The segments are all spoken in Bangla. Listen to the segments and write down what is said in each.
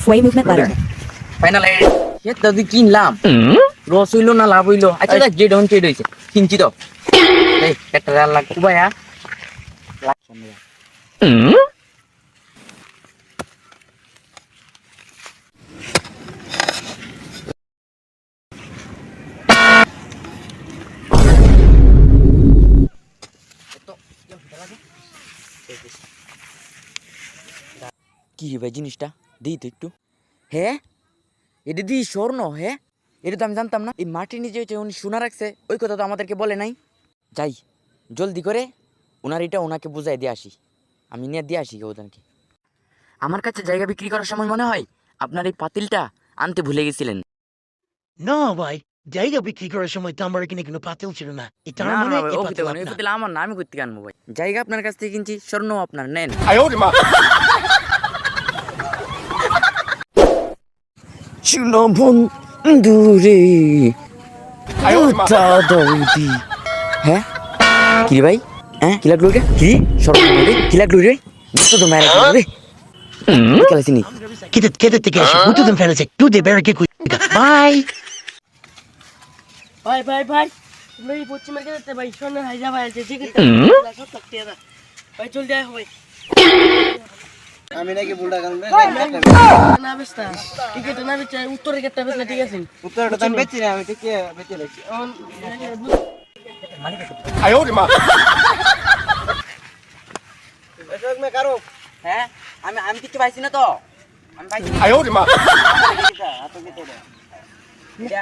Sway movement letter. ফাইনাল এত দাদি কিনলাম লস হইলো না লাভ হইলো আচ্ছা দেখ যে ডাউন ট্রেড হইছে কিনছি তো এই একটা লাখ ভাইয়া লাখ কি ভাই জিনিসটা দিই তো একটু হ্যাঁ এটা দি স্বর্ণ হ্যাঁ এটা তো আমি জানতাম না এই মাটি নিজে উনি শোনা রাখছে ওই কথা তো আমাদেরকে বলে নাই যাই জলদি করে ওনার এটা ওনাকে বুঝাই দিয়ে আসি আমি নিয়ে দিয়ে আসি ওদেরকে আমার কাছে জায়গা বিক্রি করার সময় মনে হয় আপনার এই পাতিলটা আনতে ভুলে গেছিলেন না ভাই জায়গা বিক্রি করার সময় তো আমার এখানে কোনো পাতিল ছিল না এটা না, মানে না ভাই, এই ও পাতিল পাতিল আপনার। এই পাতিল আমার না আমি করতে আনবো ভাই জায়গা আপনার কাছ থেকে কিনছি স্বর্ণ আপনার নেন শুনো বন্ধুরে দৌদি হ্যাঁ কি রে ভাই হ্যাঁ কি লাগলো রে কি স্বর্ণ রে কি লাগলো রে বুঝতো তো মেরে রে খেলাছিনি Quédate que eu muito de feliz tudo é bem que cuida. Bye. ভাই ভাই ভাই তুমি এই পশ্চিমের গেতে ভাই শোনে হাইজা ভাই আছে ঠিক আছে সব থাকতে দাদা ভাই চল যাই ভাই আমি নাকি বুলটা কারণ না বেস্তা ঠিক আছে না বেচা উত্তরের গেটটা বেচলে ঠিক আছে উত্তরটা তো আমি বেচি না আমি ঠিক বেচে রাখছি এসব মে কারো হ্যাঁ আমি আমি কিছু পাইছি না তো আমি পাইছি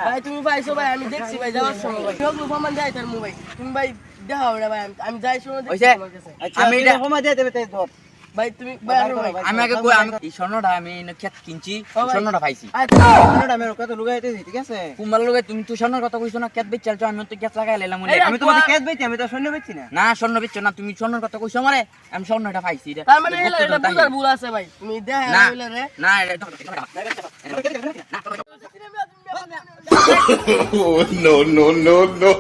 ভাই তুমি ভাইছো ভাই আমি দেখছি ভাই যাওয়ার সময় ভাই সব প্রমাণ যায় তার মোবাইল তুমি ভাই দেখাও না ভাই আমি যাই সময় দেখছি তোমার কাছে আচ্ছা আমি আমি এটা- এটা সময় দিয়ে দেবে তাই ধর ভাই তুমি ভাই আরো ভাই আমি আগে কই আমি এই স্বর্ণটা আমি ক্ষেত কিনছি স্বর্ণটা পাইছি আচ্ছা এটা আমি কত লুগাইতেছি ঠিক আছে কুম্বাল লোকে তুমি তো স্বর্ণের কথা কইছো না ক্ষেত বেচ চালছো আমি তো ক্ষেত লাগাই লাইলাম মনে আমি তোমাদের কেস বেচি আমি তো সৈন্য বেচি না না স্বর্ণ বেচছো না তুমি স্বর্ণের কথা কইছো আমারে আমি স্বর্ণটা পাইছি এটা তার মানে এটা বুঝার ভুল আছে ভাই তুমি দেখা না হইলে রে না এটা Oh, no, no, no, no.